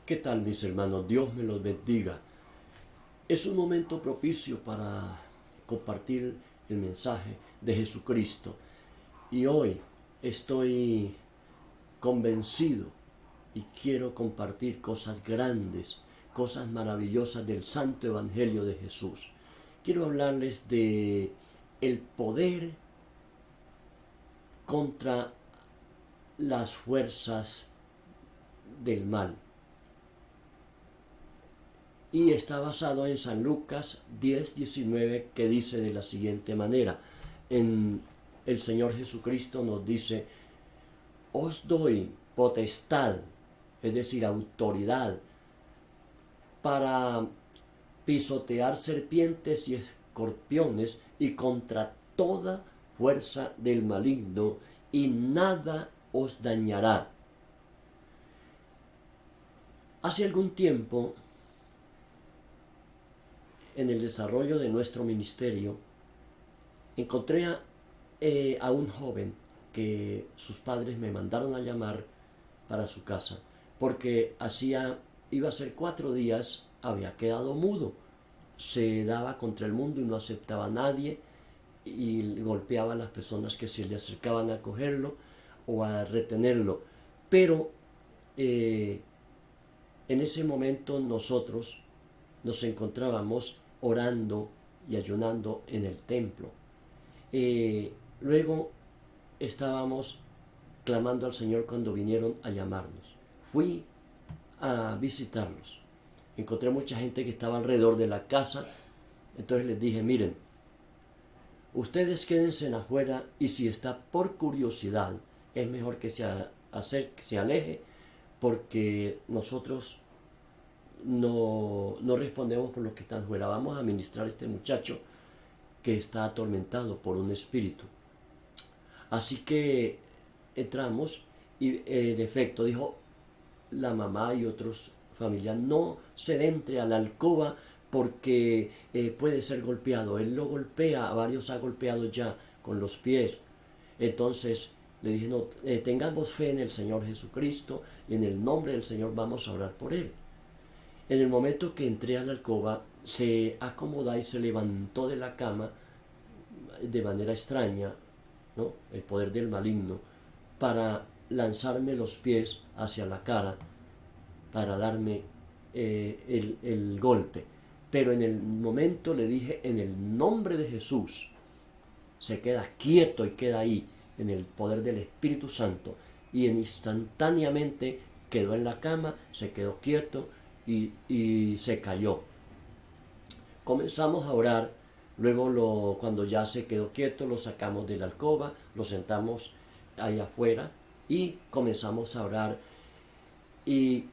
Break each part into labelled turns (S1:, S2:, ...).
S1: ¿Qué tal, mis hermanos? Dios me los bendiga. Es un momento propicio para compartir el mensaje de Jesucristo. Y hoy estoy convencido y quiero compartir cosas grandes, cosas maravillosas del Santo Evangelio de Jesús. Quiero hablarles de el poder contra las fuerzas del mal. Y está basado en San Lucas 10:19, que dice de la siguiente manera. El Señor Jesucristo nos dice: os doy potestad, es decir, autoridad, para pisotear serpientes y escorpiones y contra toda fuerza del maligno, y nada os dañará. Hace algún tiempo, en el desarrollo de nuestro ministerio, encontré a un joven que sus padres me mandaron a llamar para su casa, porque iba a ser 4 días, había quedado mudo, se daba contra el mundo y no aceptaba a nadie, y golpeaba a las personas que se le acercaban a cogerlo o a retenerlo. Pero en ese momento nosotros nos encontrábamos orando y ayunando en el templo. Luego estábamos clamando al Señor cuando vinieron a llamarnos. Fui a visitarlos. Encontré mucha gente que estaba alrededor de la casa. Entonces les dije: miren, ustedes quédense afuera, y si está por curiosidad, es mejor que se aleje, porque nosotros no respondemos por los que están fuera. Vamos a ministrar a este muchacho que está atormentado por un espíritu. Así que entramos y en efecto dijo la mamá y otros familiares: no se entre a la alcoba porque puede ser golpeado. Él lo golpea, a varios ha golpeado ya con los pies. Entonces le dije: no, tengamos fe en el Señor Jesucristo, y en el nombre del Señor vamos a orar por él. En el momento que entré a la alcoba, se acomoda y se levantó de la cama de manera extraña, ¿no? El poder del maligno, para lanzarme los pies hacia la cara, para darme el golpe. Pero en el momento le dije: en el nombre de Jesús. Se queda quieto y queda ahí, en el poder del Espíritu Santo. Y instantáneamente quedó en la cama, se quedó quieto y se cayó. Comenzamos a orar. Luego cuando ya se quedó quieto, lo sacamos de la alcoba, lo sentamos ahí afuera y comenzamos a orar. Y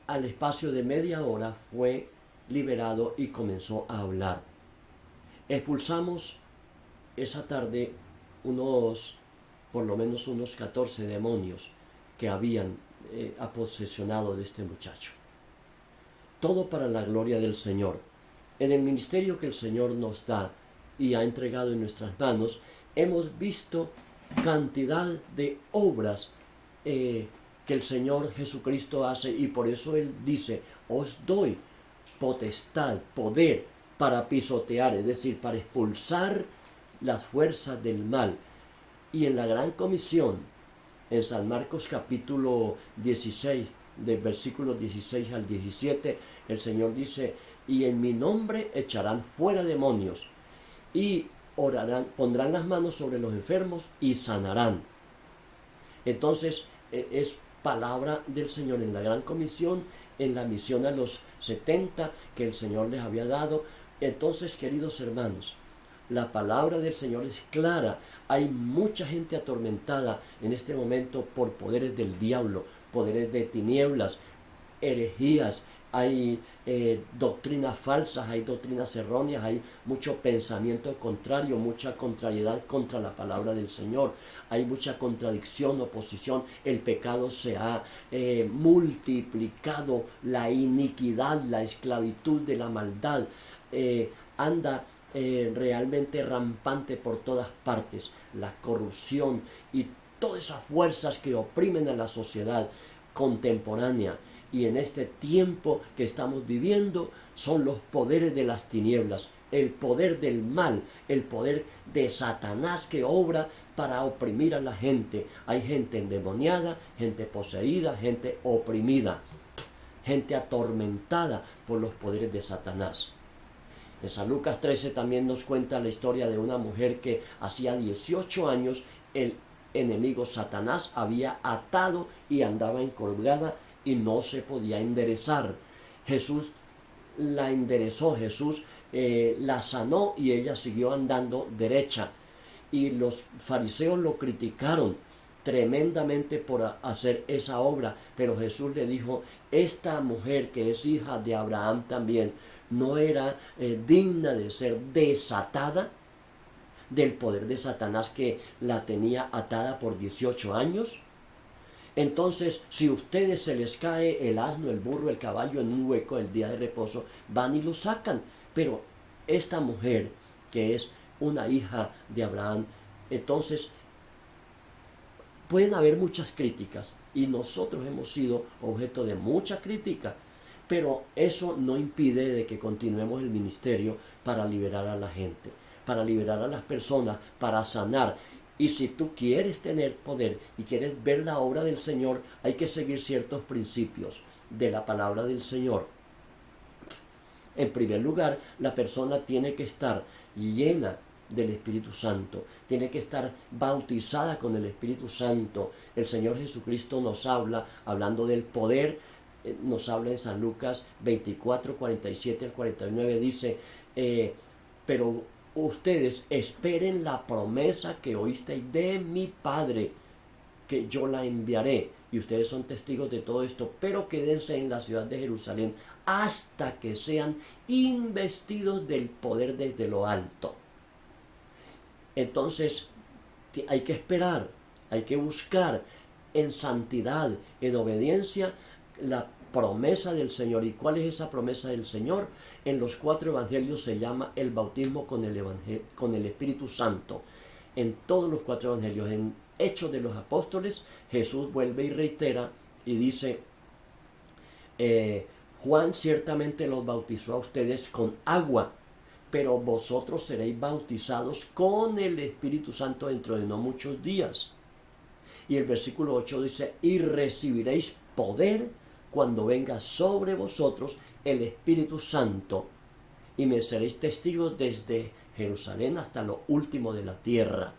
S1: al espacio de media hora fue liberado y comenzó a hablar. Expulsamos esa tarde por lo menos unos 14 demonios que habían posesionado de este muchacho. Todo para la gloria del Señor. En el ministerio que el Señor nos da y ha entregado en nuestras manos, hemos visto cantidad de obras que el Señor Jesucristo hace, y por eso Él dice: os doy potestad, poder para pisotear, es decir, para expulsar las fuerzas del mal. Y en la gran comisión, en San Marcos capítulo 16, del versículo 16 al 17, el Señor dice: y en mi nombre echarán fuera demonios, y orarán, pondrán las manos sobre los enfermos y sanarán. Entonces es palabra del Señor en la gran comisión, en la misión a los 70 que el Señor les había dado. Entonces, queridos hermanos, la palabra del Señor es clara. Hay mucha gente atormentada en este momento por poderes del diablo, poderes de tinieblas, herejías. Hay doctrinas falsas, hay doctrinas erróneas, hay mucho pensamiento contrario, mucha contrariedad contra la palabra del Señor. Hay mucha contradicción, oposición. El pecado se ha multiplicado, la iniquidad, la esclavitud de la maldad anda realmente rampante por todas partes. La corrupción y todas esas fuerzas que oprimen a la sociedad contemporánea Y en este tiempo que estamos viviendo son los poderes de las tinieblas, el poder del mal, el poder de Satanás que obra para oprimir a la gente. Hay gente endemoniada, gente poseída, gente oprimida, gente atormentada por los poderes de Satanás. En San Lucas 13 también nos cuenta la historia de una mujer que hacía 18 años el enemigo Satanás había atado y andaba encolgada y no se podía enderezar. Jesús la enderezó, Jesús la sanó y ella siguió andando derecha. Y los fariseos lo criticaron tremendamente por hacer esa obra, pero Jesús le dijo, esta mujer que es hija de Abraham también, no era digna de ser desatada del poder de Satanás que la tenía atada por 18 años. Entonces, si a ustedes se les cae el asno, el burro, el caballo en un hueco el día de reposo, van y lo sacan. Pero esta mujer, que es una hija de Abraham, entonces pueden haber muchas críticas y nosotros hemos sido objeto de mucha crítica, pero eso no impide de que continuemos el ministerio para liberar a la gente, para liberar a las personas, para sanar. Y si tú quieres tener poder y quieres ver la obra del Señor, hay que seguir ciertos principios de la palabra del Señor. En primer lugar, la persona tiene que estar llena del Espíritu Santo, tiene que estar bautizada con el Espíritu Santo. El Señor Jesucristo nos habla, hablando del poder, nos habla en San Lucas 24, 47 al 49, dice, pero ustedes esperen la promesa que oísteis de mi Padre, que yo la enviaré. Y ustedes son testigos de todo esto, pero quédense en la ciudad de Jerusalén hasta que sean investidos del poder desde lo alto. Entonces hay que esperar, hay que buscar en santidad, en obediencia, la promesa del Señor. ¿Y cuál es esa promesa del Señor? En los 4 evangelios se llama el bautismo con el Espíritu Santo. En todos los 4 evangelios, en Hechos de los Apóstoles, Jesús vuelve y reitera y dice, Juan ciertamente los bautizó a ustedes con agua, pero vosotros seréis bautizados con el Espíritu Santo dentro de no muchos días. Y el versículo 8 dice, y recibiréis poder cuando venga sobre vosotros el Espíritu Santo, y me seréis testigos desde Jerusalén hasta lo último de la tierra.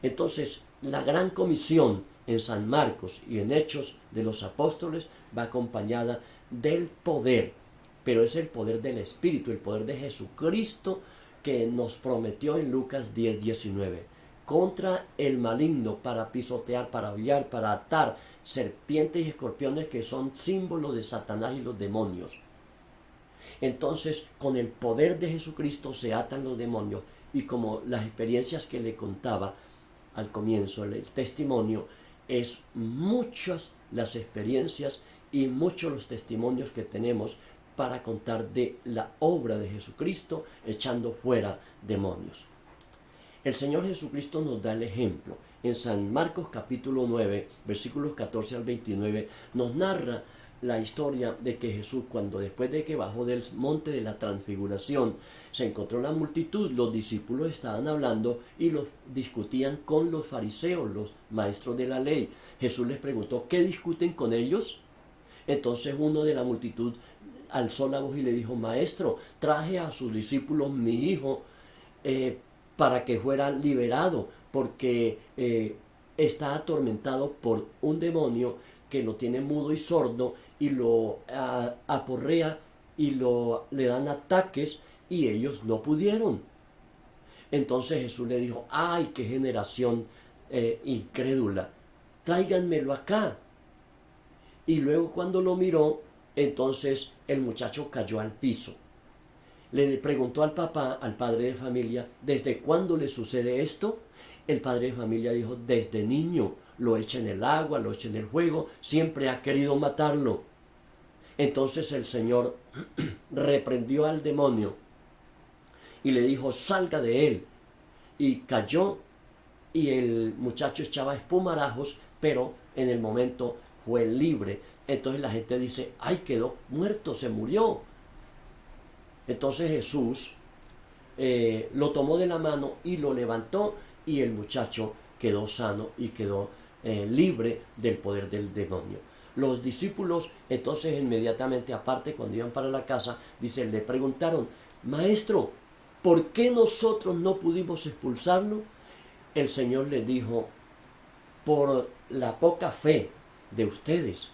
S1: Entonces, la gran comisión en San Marcos y en Hechos de los Apóstoles va acompañada del poder, pero es el poder del Espíritu, el poder de Jesucristo que nos prometió en Lucas 10, 19. Contra el maligno, para pisotear, para hollar, para atar serpientes y escorpiones, que son símbolos de Satanás y los demonios. Entonces, con el poder de Jesucristo se atan los demonios, y como las experiencias que le contaba al comienzo, el testimonio, es muchas las experiencias y muchos los testimonios que tenemos para contar de la obra de Jesucristo echando fuera demonios. El Señor Jesucristo nos da el ejemplo. En San Marcos capítulo 9, versículos 14 al 29, nos narra la historia de que Jesús, cuando después de que bajó del monte de la transfiguración, se encontró la multitud, los discípulos estaban hablando y los discutían con los fariseos, los maestros de la ley. Jesús les preguntó, ¿qué discuten con ellos? Entonces uno de la multitud alzó la voz y le dijo, maestro, traje a sus discípulos mi hijo para que fuera liberado, porque está atormentado por un demonio que lo tiene mudo y sordo y lo aporrea y le dan ataques y ellos no pudieron. Entonces Jesús le dijo, ¡ay, qué generación incrédula! Tráiganmelo acá. Y luego cuando lo miró, entonces el muchacho cayó al piso. Le preguntó al papá, al padre de familia, ¿desde cuándo le sucede esto? El padre de familia dijo, desde niño, lo echa en el agua, lo echa en el fuego, siempre ha querido matarlo. Entonces el Señor reprendió al demonio y le dijo, salga de él. Y cayó y el muchacho echaba espumarajos, pero en el momento fue libre. Entonces la gente dice, ay, quedó muerto, se murió. Entonces Jesús lo tomó de la mano y lo levantó, y el muchacho quedó sano y quedó libre del poder del demonio. Los discípulos entonces inmediatamente, aparte, cuando iban para la casa, dice, le preguntaron, maestro, ¿por qué nosotros no pudimos expulsarlo? El Señor les dijo, por la poca fe de ustedes,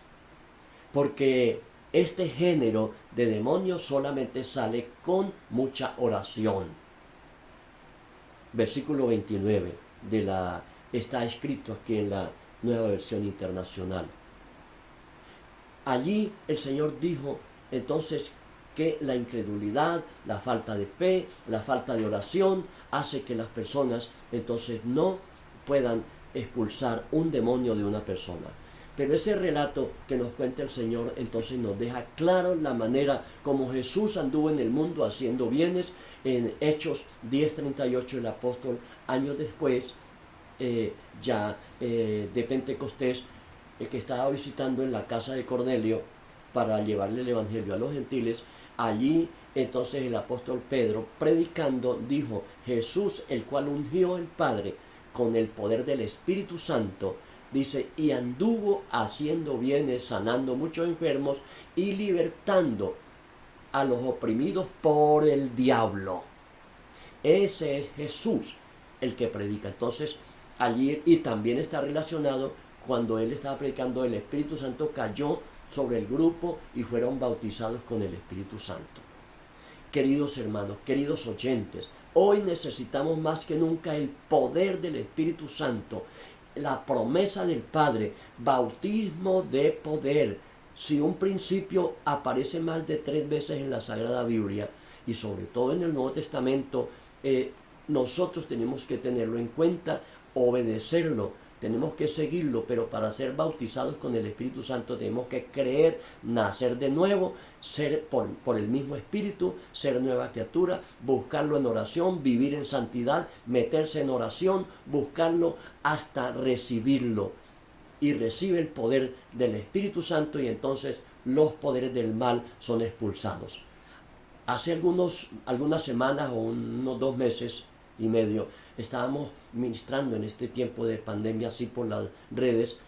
S1: porque este género de demonios solamente sale con mucha oración. Versículo 29 está escrito aquí en la Nueva Versión Internacional. Allí el Señor dijo entonces que la incredulidad, la falta de fe, la falta de oración hace que las personas entonces no puedan expulsar un demonio de una persona. Pero ese relato que nos cuenta el Señor entonces nos deja claro la manera como Jesús anduvo en el mundo haciendo bienes. En Hechos 10:38 el apóstol, años después de Pentecostés, que estaba visitando en la casa de Cornelio para llevarle el evangelio a los gentiles, allí entonces el apóstol Pedro, predicando, dijo, Jesús, el cual ungió el Padre con el poder del Espíritu Santo, dice, y anduvo haciendo bienes, sanando muchos enfermos y libertando a los oprimidos por el diablo. Ese es Jesús el que predica. Entonces allí, y también está relacionado, cuando él estaba predicando, el Espíritu Santo cayó sobre el grupo y fueron bautizados con el Espíritu Santo. Queridos hermanos, queridos oyentes, hoy necesitamos más que nunca el poder del Espíritu Santo, la promesa del Padre, bautismo de poder. Si un principio aparece más de 3 veces en la Sagrada Biblia, y sobre todo en el Nuevo Testamento, nosotros tenemos que tenerlo en cuenta, obedecerlo, tenemos que seguirlo, pero para ser bautizados con el Espíritu Santo tenemos que creer, nacer de nuevo, ser por el mismo Espíritu, ser nueva criatura, buscarlo en oración, vivir en santidad, meterse en oración, buscarlo hasta recibirlo. Y recibe el poder del Espíritu Santo, y entonces los poderes del mal son expulsados. Hace algunas semanas o unos 2 meses y medio estábamos ministrando en este tiempo de pandemia, así por las redes,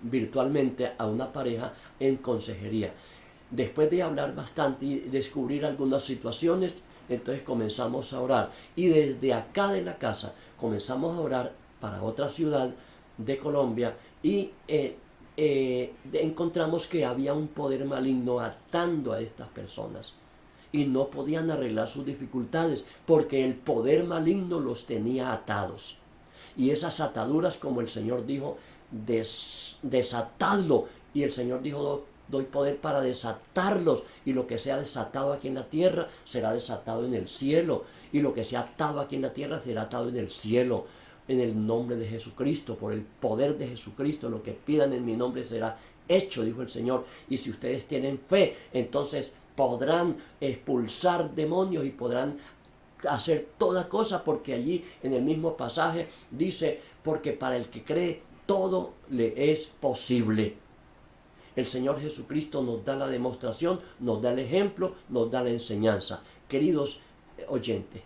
S1: virtualmente, a una pareja en consejería. Después de hablar bastante y descubrir algunas situaciones, entonces comenzamos a orar, y desde acá de la casa comenzamos a orar para otra ciudad de Colombia, y encontramos que había un poder maligno atando a estas personas y no podían arreglar sus dificultades porque el poder maligno los tenía atados. Y esas ataduras, como el Señor dijo, desatadlo. Y el Señor dijo, doy poder para desatarlos, y lo que sea desatado aquí en la tierra será desatado en el cielo, y lo que sea atado aquí en la tierra será atado en el cielo. En el nombre de Jesucristo, por el poder de Jesucristo, lo que pidan en mi nombre será hecho, dijo el Señor. Y si ustedes tienen fe, entonces podrán expulsar demonios y podrán hacer toda cosa, porque allí en el mismo pasaje dice, porque para el que cree todo le es posible. El Señor Jesucristo nos da la demostración, nos da el ejemplo, nos da la enseñanza. Queridos oyentes,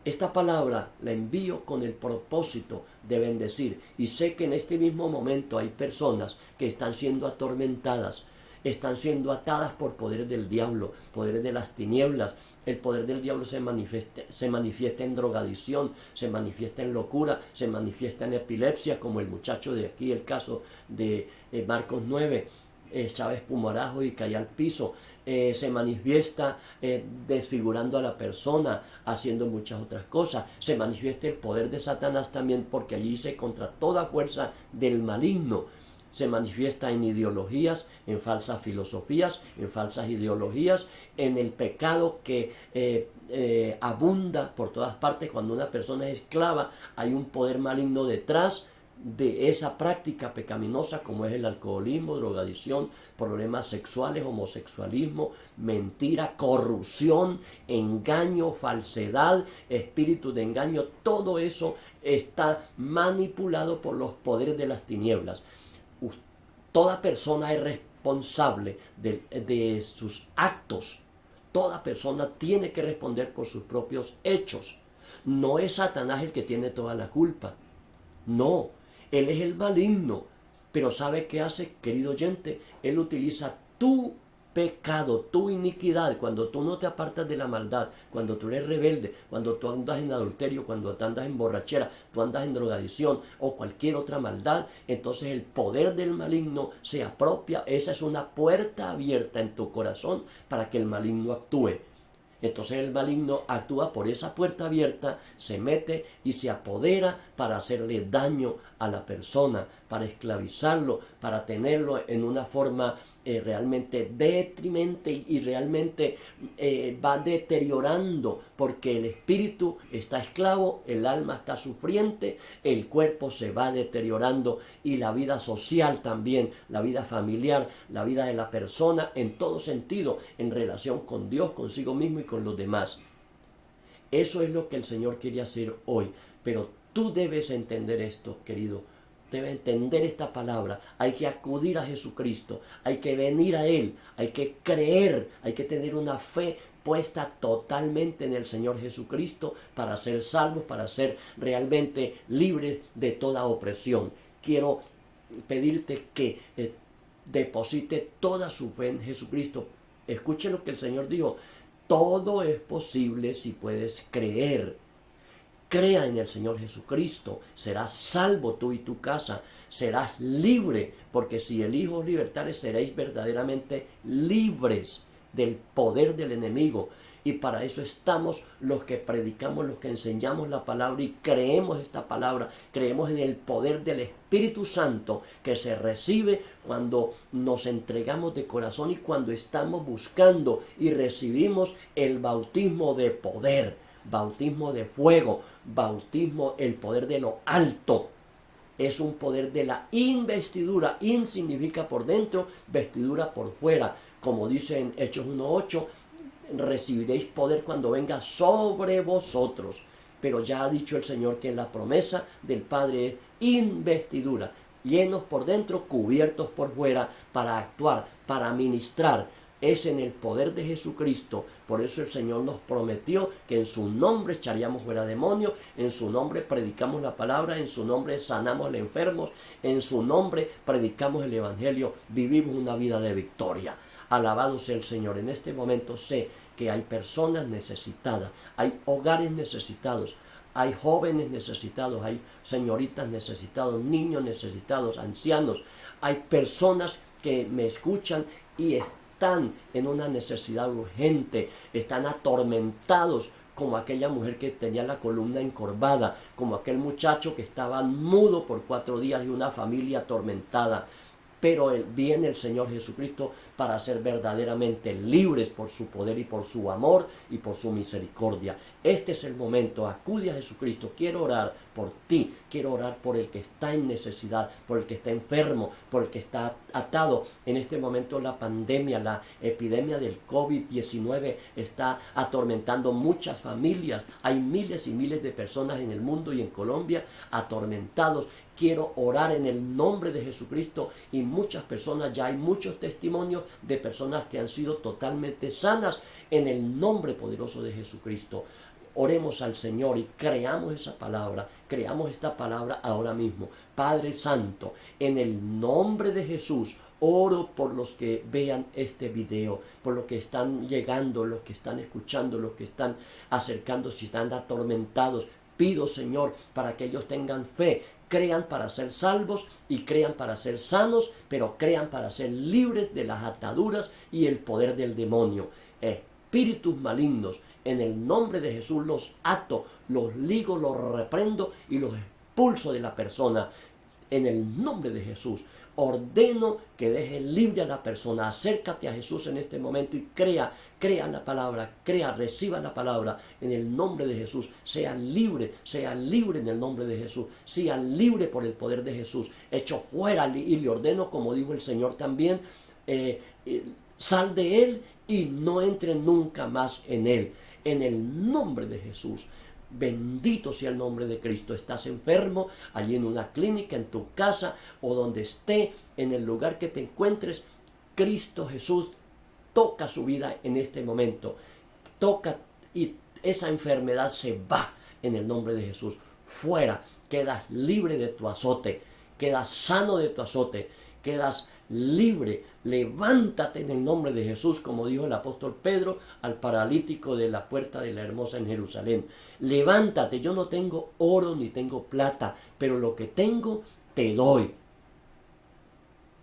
S1: esta palabra la envío con el propósito de bendecir, y sé que en este mismo momento hay personas que están siendo atormentadas, están siendo atadas por poderes del diablo, poderes de las tinieblas. El poder del diablo se manifiesta en drogadicción, se manifiesta en locura, se manifiesta en epilepsia, como el muchacho de aquí, el caso de Marcos 9, echaba espumarajo y caía al piso. Se manifiesta desfigurando a la persona, haciendo muchas otras cosas. Se manifiesta el poder de Satanás también, porque allí dice, contra toda fuerza del maligno. Se manifiesta en ideologías, en falsas filosofías, en falsas ideologías, en el pecado que abunda por todas partes. Cuando una persona es esclava, hay un poder maligno detrás de esa práctica pecaminosa, como es el alcoholismo, drogadicción, problemas sexuales, homosexualismo, mentira, corrupción, engaño, falsedad, espíritu de engaño. Todo eso está manipulado por los poderes de las tinieblas. Toda persona es responsable de sus actos. Toda persona tiene que responder por sus propios hechos. No es Satanás el que tiene toda la culpa. No, él es el maligno. Pero ¿sabe qué hace, querido oyente? Él utiliza tu pecado, tu iniquidad, cuando tú no te apartas de la maldad, cuando tú eres rebelde, cuando tú andas en adulterio, cuando tú andas en borrachera, tú andas en drogadicción o cualquier otra maldad, entonces el poder del maligno se apropia. Esa es una puerta abierta en tu corazón para que el maligno actúe. Entonces el maligno actúa por esa puerta abierta, se mete y se apodera para hacerle daño a la persona, para esclavizarlo, para tenerlo en una forma realmente detrimente y realmente va deteriorando, porque el espíritu está esclavo, el alma está sufriente, el cuerpo se va deteriorando y la vida social también, la vida familiar, la vida de la persona en todo sentido, en relación con Dios, consigo mismo y con los demás. Eso es lo que el Señor quiere hacer hoy, pero tú debes entender esto, querido. Debe entender esta palabra. Hay que acudir a Jesucristo, hay que venir a Él, hay que creer, hay que tener una fe puesta totalmente en el Señor Jesucristo para ser salvos, para ser realmente libres de toda opresión. Quiero pedirte que deposite toda su fe en Jesucristo. Escuche lo que el Señor dijo: todo es posible si puedes creer. Crea en el Señor Jesucristo, serás salvo tú y tu casa, serás libre, porque si el Hijo os libertare, seréis verdaderamente libres del poder del enemigo. Y para eso estamos los que predicamos, los que enseñamos la palabra y creemos esta palabra, creemos en el poder del Espíritu Santo que se recibe cuando nos entregamos de corazón y cuando estamos buscando y recibimos el bautismo de poder, bautismo de fuego, bautismo, el poder de lo alto. Es un poder de la investidura. In significa por dentro, vestidura por fuera. Como dice en Hechos 1:8, recibiréis poder cuando venga sobre vosotros. Pero ya ha dicho el Señor que la promesa del Padre es investidura. Llenos por dentro, cubiertos por fuera, para actuar, para ministrar. Es en el poder de Jesucristo. Por eso el Señor nos prometió que en su nombre echaríamos fuera demonios, en su nombre predicamos la palabra, en su nombre sanamos a los enfermos, en su nombre predicamos el Evangelio, vivimos una vida de victoria. Alabado sea el Señor. En este momento sé que hay personas necesitadas, hay hogares necesitados, hay jóvenes necesitados, hay señoritas necesitados, niños necesitados, ancianos. Hay personas que me escuchan y están en una necesidad urgente, están atormentados, como aquella mujer que tenía la columna encorvada, como aquel muchacho que estaba mudo por 4 días y una familia atormentada. Pero viene el Señor Jesucristo para ser verdaderamente libres por su poder y por su amor y por su misericordia. Este es el momento. Acude a Jesucristo. Quiero orar por ti. Quiero orar por el que está en necesidad, por el que está enfermo, por el que está atado. En este momento la pandemia, la epidemia del COVID-19 está atormentando muchas familias. Hay miles y miles de personas en el mundo y en Colombia atormentados. Quiero orar en el nombre de Jesucristo y muchas personas, ya hay muchos testimonios de personas que han sido totalmente sanas en el nombre poderoso de Jesucristo. Oremos al Señor y creamos esa palabra, creamos esta palabra ahora mismo. Padre Santo, en el nombre de Jesús, oro por los que vean este video, por los que están llegando, los que están escuchando, los que están acercándose, si están atormentados. Pido, Señor, para que ellos tengan fe, crean para ser salvos y crean para ser sanos, pero crean para ser libres de las ataduras y el poder del demonio. Espíritus malignos, en el nombre de Jesús los ato, los ligo, los reprendo y los expulso de la persona. En el nombre de Jesús ordeno que deje libre a la persona. Acércate a Jesús en este momento y crea la palabra, reciba la palabra en el nombre de Jesús. Sea libre en el nombre de Jesús. Sea libre por el poder de Jesús. Hecho fuera, y le ordeno, como dijo el Señor también, sal de él y no entre nunca más en él. En el nombre de Jesús. Bendito sea el nombre de Cristo. Estás enfermo, allí en una clínica, en tu casa o donde esté, en el lugar que te encuentres. Cristo Jesús toca su vida en este momento. Toca y esa enfermedad se va en el nombre de Jesús. Fuera, quedas libre de tu azote, quedas sano de tu azote, quedas libre. Levántate en el nombre de Jesús, como dijo el apóstol Pedro al paralítico de la puerta de la hermosa en Jerusalén. Levántate, yo no tengo oro ni tengo plata, pero lo que tengo te doy.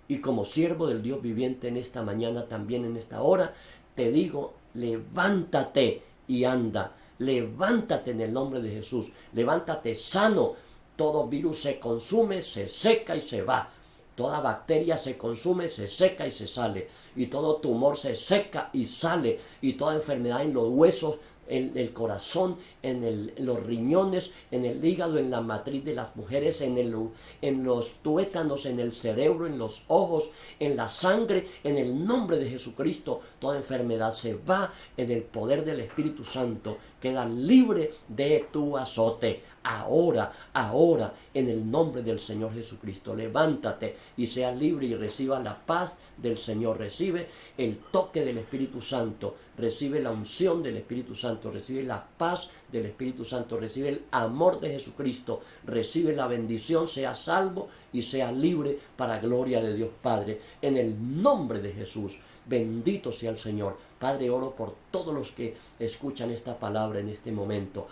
S1: Y como siervo del Dios viviente en esta mañana, también en esta hora, te digo, levántate y anda. Levántate en el nombre de Jesús. Levántate sano. Todo virus se consume, se seca y se va. Toda bacteria se consume, se seca y se sale. Y todo tumor se seca y sale. Y toda enfermedad en los huesos, en el corazón, en los riñones, en el hígado, en la matriz de las mujeres, en los tuétanos, en el cerebro, en los ojos, en la sangre, en el nombre de Jesucristo. Toda enfermedad se va en el poder del Espíritu Santo. Queda libre de tu azote. Ahora, en el nombre del Señor Jesucristo, levántate y sea libre y reciba la paz del Señor. Recibe el toque del Espíritu Santo, recibe la unción del Espíritu Santo, recibe la paz del Espíritu Santo, recibe el amor de Jesucristo, recibe la bendición, sea salvo y sea libre para gloria de Dios Padre. En el nombre de Jesús, bendito sea el Señor. Padre, oro por todos los que escuchan esta palabra en este momento,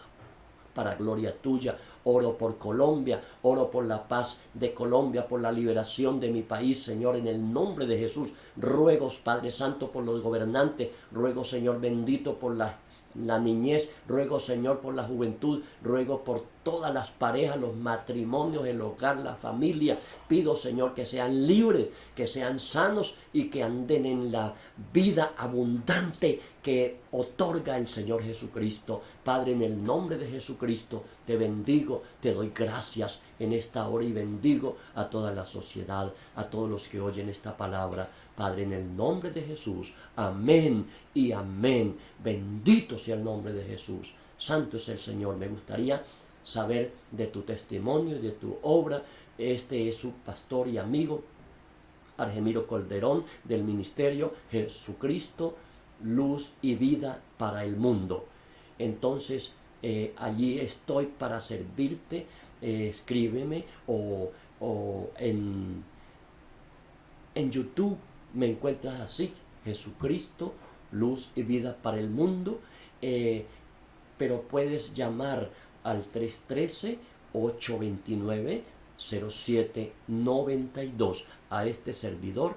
S1: para gloria tuya. Oro por Colombia, oro por la paz de Colombia, por la liberación de mi país, Señor, en el nombre de Jesús. Ruego, Padre Santo, por los gobernantes, ruego, Señor bendito, por la niñez, ruego, Señor, por la juventud, ruego por todas las parejas, los matrimonios, el hogar, la familia. Pido, Señor, que sean libres, que sean sanos y que anden en la vida abundante que otorga el Señor Jesucristo. Padre, en el nombre de Jesucristo, te bendigo, te doy gracias en esta hora y bendigo a toda la sociedad, a todos los que oyen esta palabra. Padre, en el nombre de Jesús, amén y amén. Bendito sea el nombre de Jesús. Santo es el Señor. Me gustaría saber de tu testimonio y de tu obra. Este es su pastor y amigo, Argemiro Calderón, del ministerio Jesucristo, Luz y Vida para el Mundo. Entonces, allí estoy para servirte. Escríbeme o en YouTube me encuentras así, Jesucristo, Luz y Vida para el Mundo. Pero puedes llamar al 313-829-0792 a este servidor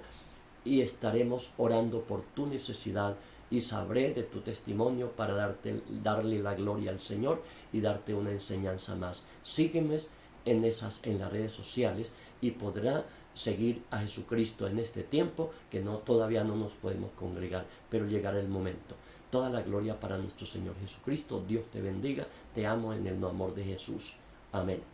S1: y estaremos orando por tu necesidad y sabré de tu testimonio para darle la gloria al Señor y darte una enseñanza más. Sígueme en las redes sociales y podrá seguir a Jesucristo en este tiempo que todavía no nos podemos congregar, pero llegará el momento. Toda la gloria para nuestro Señor Jesucristo. Dios te bendiga. Te amo en el amor de Jesús. Amén.